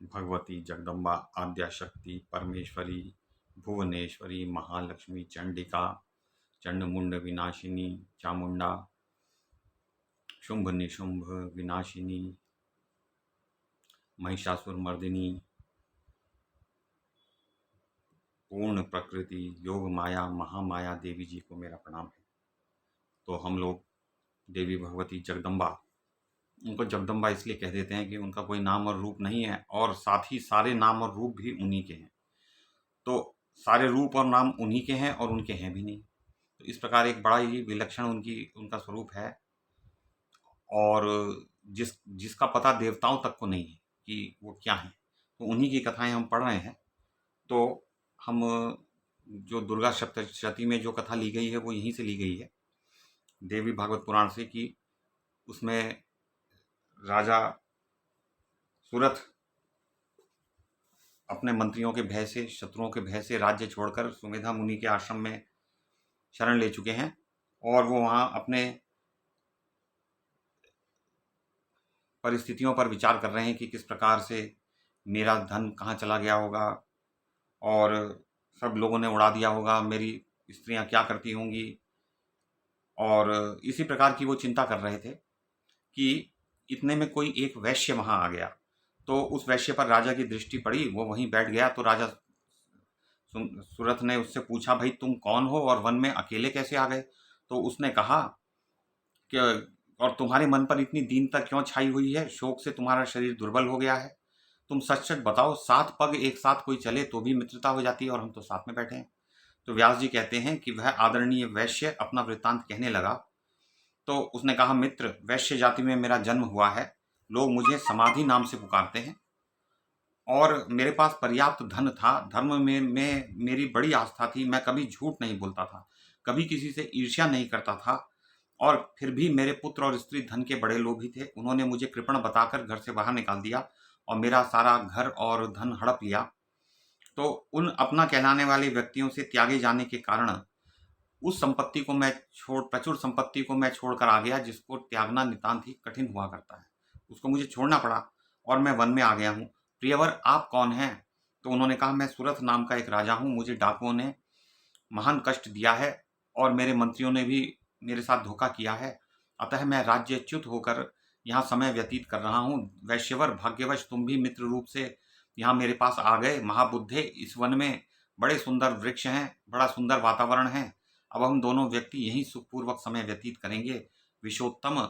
भगवती जगदम्बा आद्याशक्ति परमेश्वरी भुवनेश्वरी महालक्ष्मी चंडिका चंडमुंड विनाशिनी चामुंडा शुंभ निशुंभ विनाशिनी महिषासुर मर्दिनी पूर्ण प्रकृति योग माया महामाया देवी जी को मेरा प्रणाम है। तो हम लोग देवी भगवती जगदम्बा, उनको जगदम्बा इसलिए कह देते हैं कि उनका कोई नाम और रूप नहीं है और साथ ही सारे नाम और रूप भी उन्हीं के हैं। तो सारे रूप और नाम उन्हीं के हैं और उनके हैं भी नहीं। तो इस प्रकार एक बड़ा ही विलक्षण उनका स्वरूप है और जिसका पता देवताओं तक को नहीं है कि वो क्या है। तो उन्हीं की कथाएं हम पढ़ रहे हैं। तो हम जो दुर्गा सप्तशती में जो कथा ली गई है वो यहीं से ली गई है, देवी भागवत पुराण से, कि उसमें राजा सुरथ अपने मंत्रियों के भय से, शत्रुओं के भय से राज्य छोड़कर सुमेधा मुनि के आश्रम में शरण ले चुके हैं और वो वहाँ अपने परिस्थितियों पर विचार कर रहे हैं कि किस प्रकार से मेरा धन कहाँ चला गया होगा और सब लोगों ने उड़ा दिया होगा, मेरी स्त्रियां क्या करती होंगी। और इसी प्रकार की वो चिंता कर रहे थे कि इतने में कोई एक वैश्य वहां आ गया। तो उस वैश्य पर राजा की दृष्टि पड़ी, वो वहीं बैठ गया। तो राजा सुरथ ने उससे पूछा, भाई तुम कौन हो और वन में अकेले कैसे आ गए? तो उसने कहा कि और तुम्हारे मन पर इतनी दीनता क्यों छाई हुई है? शोक से तुम्हारा शरीर दुर्बल हो गया है। तुम सच सच बताओ, 7 पग एक साथ कोई चले तो भी मित्रता हो जाती है और हम तो साथ में बैठे हैं। तो व्यास जी कहते हैं कि वह आदरणीय वैश्य अपना वृत्तांत कहने लगा। तो उसने कहा, मित्र, वैश्य जाति में मेरा जन्म हुआ है। लोग मुझे समाधि नाम से पुकारते हैं और मेरे पास पर्याप्त धन था। धर्म में मेरी बड़ी आस्था थी। मैं कभी झूठ नहीं बोलता था, कभी किसी से ईर्ष्या नहीं करता था। और फिर भी मेरे पुत्र और स्त्री धन के बड़े लोभी थे। उन्होंने मुझे कृपण बताकर घर से बाहर निकाल दिया और मेरा सारा घर और धन हड़प लिया। तो उन अपना कहलाने वाले व्यक्तियों से त्यागे जाने के कारण उस संपत्ति को मैं प्रचुर संपत्ति को मैं छोड़कर आ गया, जिसको त्यागना नितांत ही कठिन हुआ करता है। उसको मुझे छोड़ना पड़ा और मैं वन में आ गया हूँ। प्रियवर, आप कौन हैं? तो उन्होंने कहा, मैं सुरथ नाम का एक राजा हूँ। मुझे डाकुओं ने महान कष्ट दिया है और मेरे मंत्रियों ने भी मेरे साथ धोखा किया है। अतः मैं राज्यच्युत होकर यहाँ समय व्यतीत कर रहा हूँ। वैश्यवर, भाग्यवश तुम भी मित्र रूप से यहाँ मेरे पास आ गए। महाबुद्धे, इस वन में बड़े सुंदर वृक्ष हैं, बड़ा सुंदर वातावरण है। अब हम दोनों व्यक्ति यहीं सुखपूर्वक समय व्यतीत करेंगे। विशोत्तम,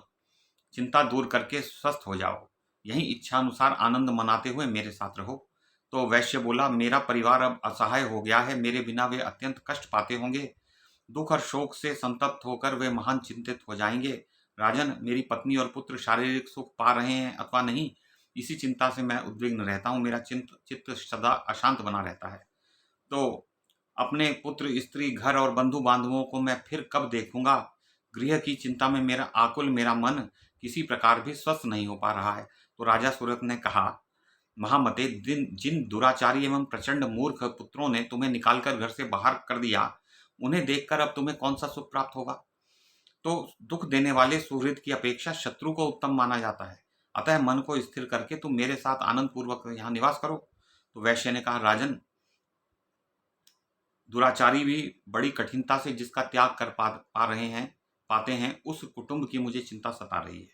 चिंता दूर करके स्वस्थ हो जाओ। यहीं इच्छा अनुसार आनंद मनाते हुए मेरे साथ रहो। तो वैश्य बोला, मेरा परिवार अब असहाय हो गया है। मेरे बिना वे अत्यंत कष्ट पाते होंगे। दुख और शोक से संतप्त होकर वे महान चिंतित हो जाएंगे। राजन, मेरी पत्नी और पुत्र शारीरिक सुख पा रहे हैं अथवा नहीं, इसी चिंता से मैं उद्विग्न रहता हूँ। मेरा चित्त सदा अशांत बना रहता है। तो अपने पुत्र, स्त्री, घर और बंधु बांधवों को मैं फिर कब देखूंगा? गृह की चिंता में मेरा आकुल मेरा मन किसी प्रकार भी स्वस्थ नहीं हो पा रहा है। तो राजा सूरत ने कहा, महामते, जिन दुराचारी एवं प्रचंड मूर्ख पुत्रों ने तुम्हें निकालकर घर से बाहर कर दिया, उन्हें देखकर अब तुम्हें कौन सा सुख प्राप्त होगा? तो दुख देने वाले सुहृद की अपेक्षा शत्रु को उत्तम माना जाता है। अतः मन को स्थिर करके तुम मेरे साथ आनंद पूर्वक यहाँ निवास करो। तो वैश्य ने कहा, राजन, दुराचारी भी बड़ी कठिनता से जिसका त्याग कर पा रहे हैं पाते हैं, उस कुटुंब की मुझे चिंता सता रही है।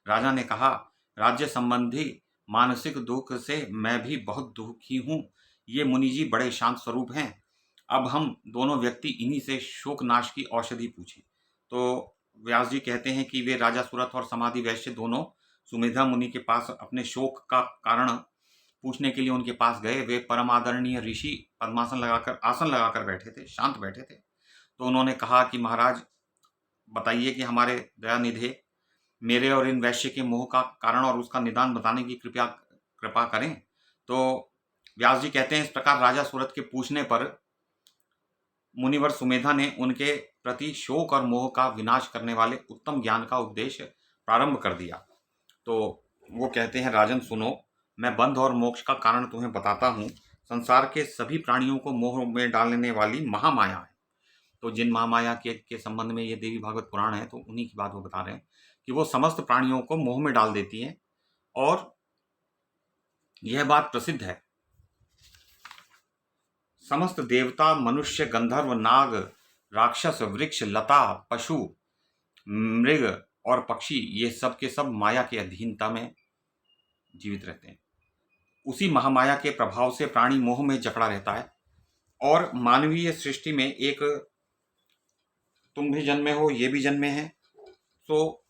राजा ने कहा, राज्य संबंधी मानसिक दुख से मैं भी बहुत दुखी हूँ। ये मुनि जी बड़े शांत स्वरूप हैं। अब हम दोनों व्यक्ति इन्हीं से शोक नाश की औषधि पूछें। तो व्यास जी कहते हैं कि वे राजा सुरथ और समाधि वैश्य दोनों सुमेधा मुनि के पास अपने शोक का कारण पूछने के लिए उनके पास गए। वे परम आदरणीय ऋषि आसन लगाकर बैठे थे, शांत बैठे थे। तो उन्होंने कहा कि महाराज, बताइए कि हमारे दयानिधे मेरे और इन वैश्य के मोह का कारण और उसका निदान बताने की कृपया कृपा करें। तो व्यास जी कहते हैं, इस प्रकार राजा सूरत के पूछने पर मुनिवर सुमेधा ने उनके प्रति शोक और मोह का विनाश करने वाले उत्तम ज्ञान का उपदेश प्रारंभ कर दिया। तो वो कहते हैं, राजन सुनो, मैं बंध और मोक्ष का कारण तुम्हें बताता हूँ। संसार के सभी प्राणियों को मोह में डालने वाली महामाया है। तो जिन महामाया के संबंध में ये देवी भागवत पुराण है, तो उन्हीं की बात वो बता रहे हैं कि वो समस्त प्राणियों को मोह में डाल देती हैं और यह बात प्रसिद्ध है। समस्त देवता, मनुष्य, गंधर्व, नाग, राक्षस, वृक्ष, लता, पशु, मृग और पक्षी, ये सब के सब माया के अधीनता में जीवित रहते हैं। उसी महामाया के प्रभाव से प्राणी मोह में जकड़ा रहता है। और मानवीय सृष्टि में एक तुम भी जन्मे हो, ये भी जन्मे हैं, तो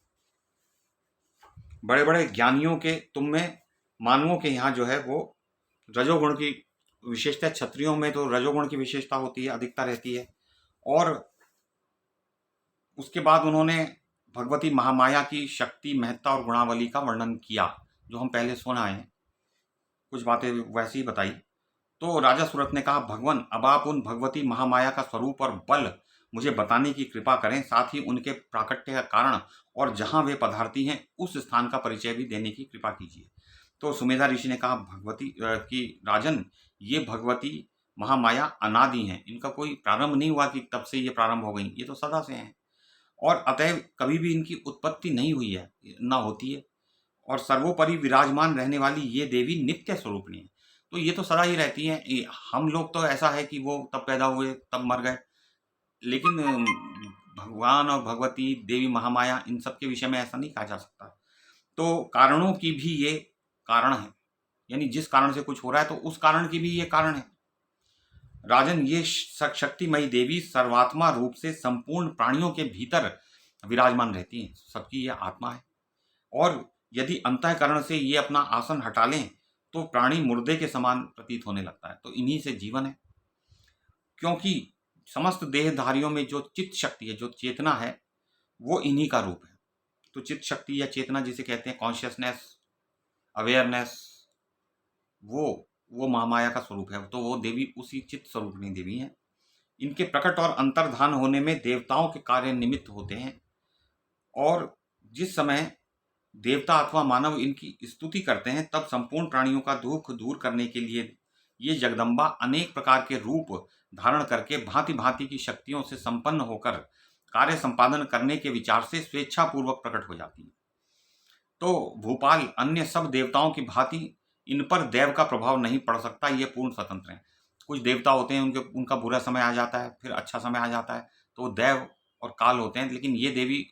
बड़े बड़े ज्ञानियों के तुम में, मानवों के यहाँ जो है वो रजोगुण की विशेषता, क्षत्रियों में तो रजोगुण की विशेषता होती है, अधिकता रहती है। और उसके बाद उन्होंने भगवती महामाया की शक्ति, महत्ता और गुणावली का वर्णन किया, जो हम पहले सुन आए हैं, कुछ बातें वैसे ही बताई। तो राजा सूरत ने कहा, भगवान अब आप उन भगवती महामाया का स्वरूप और बल मुझे बताने की कृपा करें, साथ ही उनके प्राकट्य का कारण और जहां वे पधारती हैं उस स्थान का परिचय भी देने की कृपा कीजिए। तो सुमेधा ऋषि ने कहा, भगवती की राजन, ये भगवती महामाया अनादि हैं, इनका कोई प्रारंभ नहीं हुआ कि तब से ये प्रारंभ हो गई, ये तो सदा से हैं और अतएव कभी भी इनकी उत्पत्ति नहीं हुई है, ना होती है। और सर्वोपरि विराजमान रहने वाली ये देवी नित्य स्वरूपणी है, तो ये तो सदा ही रहती हैं। हम लोग तो ऐसा है कि वो तब पैदा हुए तब मर गए, लेकिन भगवान और भगवती देवी महामाया इन सब के विषय में ऐसा नहीं कहा जा सकता। तो कारणों की भी ये कारण है, यानी जिस कारण से कुछ हो रहा है तो उस कारण की भी ये कारण है। राजन, ये शक्तिमयी देवी सर्वात्मा रूप से संपूर्ण प्राणियों के भीतर विराजमान रहती हैं, सबकी ये आत्मा है। और यदि अंतःकरण से ये अपना आसन हटा लें तो प्राणी मुर्दे के समान प्रतीत होने लगता है, तो इन्हीं से जीवन है। क्योंकि समस्त देहधारियों में जो चित्त शक्ति है, जो चेतना है, वो इन्हीं का रूप है। तो चित्त शक्ति या चेतना जिसे कहते हैं, कॉन्शियसनेस, अवेयरनेस, वो महामाया का स्वरूप है। तो वो देवी उसी चित्त स्वरूपणी देवी हैं। इनके प्रकट और अंतर्धान होने में देवताओं के कार्य निमित्त होते हैं, और जिस समय देवता अथवा मानव इनकी स्तुति करते हैं तब संपूर्ण प्राणियों का दुख दूर करने के लिए ये जगदम्बा अनेक प्रकार के रूप धारण करके भांति भांति की शक्तियों से संपन्न होकर कार्य संपादन करने के विचार से स्वेच्छापूर्वक प्रकट हो जाती है। तो भूपाल, अन्य सब देवताओं की भांति इन पर देव का प्रभाव नहीं पड़ सकता, ये पूर्ण स्वतंत्र हैं। कुछ देवता होते हैं, उनका बुरा समय आ जाता है, फिर अच्छा समय आ जाता है, तो वो देव और काल होते हैं, लेकिन ये देवी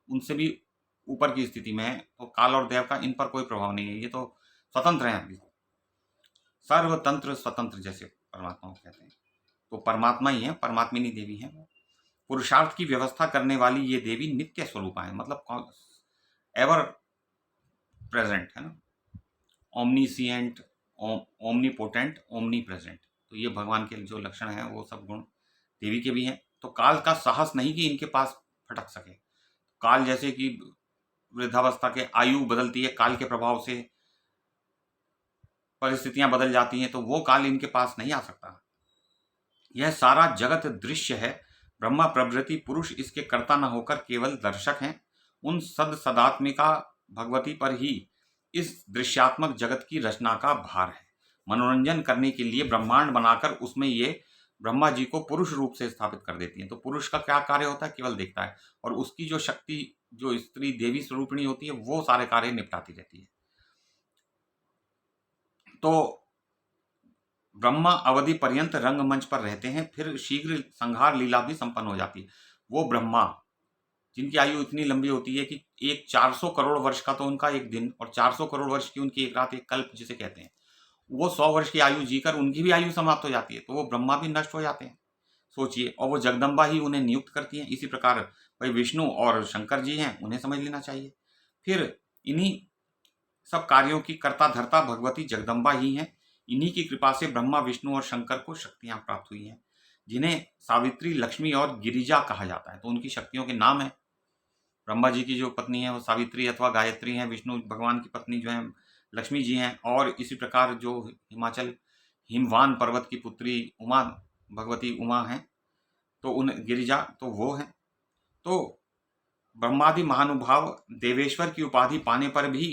उनसे भी ऊपर की स्थिति में है, तो काल और देव का इन पर कोई प्रभाव नहीं है, ये तो स्वतंत्र हैं अभी, सर्वतंत्र स्वतंत्र जैसे परमात्मा को कहते हैं। तो परमात्मा ही है, परमात्मिनी देवी है। पुरुषार्थ की व्यवस्था करने वाली ये देवी नित्य स्वरूपा है, मतलब एवर प्रेजेंट है ना, ओमनीसिएंट, ओमनीपोटेंट, ओमनी प्रेजेंट। तो ये भगवान के जो लक्षण हैं वो सब गुण देवी के भी हैं। तो काल का साहस नहीं कि इनके पास फटक सके। काल जैसे कि वृद्धावस्था के आयु बदलती है, काल के प्रभाव से परिस्थितियां बदल जाती हैं, तो वो काल इनके पास नहीं आ सकता। यह सारा जगत दृश्य है, ब्रह्मा प्रभृति पुरुष इसके कर्ता न होकर केवल दर्शक हैं। उन सदात्मिका भगवती पर ही इस दृश्यात्मक जगत की रचना का भार है। मनोरंजन करने के लिए ब्रह्मांड बनाकर उसमें ये ब्रह्मा जी को पुरुष रूप से स्थापित कर देती हैं। तो पुरुष का क्या कार्य होता है, केवल देखता है, और उसकी जो शक्ति, जो स्त्री देवी स्वरूपिणी होती है, वो सारे कार्य निपटाती रहती है। तो ब्रह्मा अवधि पर्यंत रंगमंच पर रहते हैं, फिर शीघ्र संहार लीला भी संपन्न हो जाती है। वो ब्रह्मा जिनकी आयु इतनी लंबी होती है कि एक 400 करोड़ वर्ष का तो उनका एक दिन, और 400 करोड़ वर्ष की उनकी एक रात, एक कल्प जिसे कहते हैं, वो 100 वर्ष की आयु जीकर उनकी भी आयु समाप्त हो जाती है, तो वो ब्रह्मा भी नष्ट हो जाते हैं, सोचिए। और वो जगदम्बा ही उन्हें नियुक्त करती हैं। इसी प्रकार भाई विष्णु और शंकर जी हैं, उन्हें समझ लेना चाहिए। फिर इन्हीं सब कार्यों की कर्ता धर्ता भगवती जगदम्बा ही हैं। इन्हीं की कृपा से ब्रह्मा, विष्णु और शंकर को शक्तियां प्राप्त हुई हैं, जिन्हें सावित्री, लक्ष्मी और गिरिजा कहा जाता है। तो उनकी शक्तियों के नाम है, ब्रह्मा जी की जो पत्नी है वो सावित्री अथवा गायत्री हैं, विष्णु भगवान की पत्नी जो है लक्ष्मी जी हैं, और इसी प्रकार जो हिमाचल हिमवान पर्वत की पुत्री उमा, भगवती उमा हैं, तो उन गिरिजा तो वो हैं। तो ब्रह्मादि महानुभाव देवेश्वर की उपाधि पाने पर भी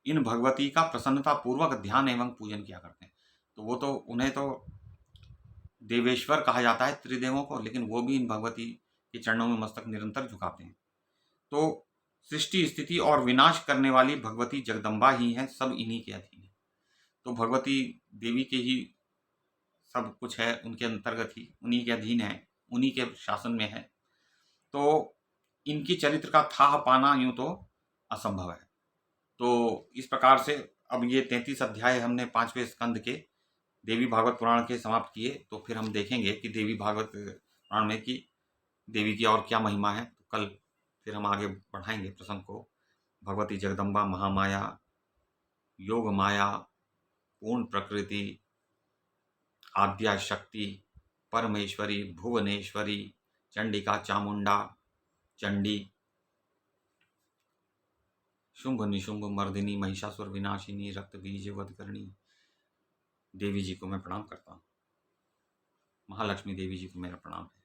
इन भगवती का प्रसन्नता पूर्वक ध्यान एवं पूजन किया करते हैं। तो वो तो, उन्हें तो देवेश्वर कहा जाता है त्रिदेवों को, लेकिन वो भी इन भगवती के चरणों में मस्तक निरंतर झुकाते हैं। तो सृष्टि, स्थिति और विनाश करने वाली भगवती जगदम्बा ही हैं, सब इन्हीं के अधीन है। तो भगवती देवी के ही सब कुछ है, उनके अंतर्गत ही, उन्हीं के अधीन है, उन्हीं के शासन में है। तो इनकी चरित्र का थाह पाना यूँ तो असंभव है। तो इस प्रकार से अब ये 33 अध्याय हमने 5वें स्कंद के देवी भागवत पुराण के समाप्त किए। तो फिर हम देखेंगे कि देवी भागवत पुराण में कि देवी की और क्या महिमा है। तो कल फिर हम आगे बढ़ाएंगे प्रसंग को। भगवती जगदम्बा महामाया, योग माया, पूर्ण प्रकृति, आद्या शक्ति, परमेश्वरी, भुवनेश्वरी, चंडिका चामुंडा, चंडी, शुंभ निशुंभ मर्दिनी, महिषासुर विनाशिनी, रक्त बीज वधकरणी देवी जी को मैं प्रणाम करता हूँ। महालक्ष्मी देवी जी को मेरा प्रणाम है।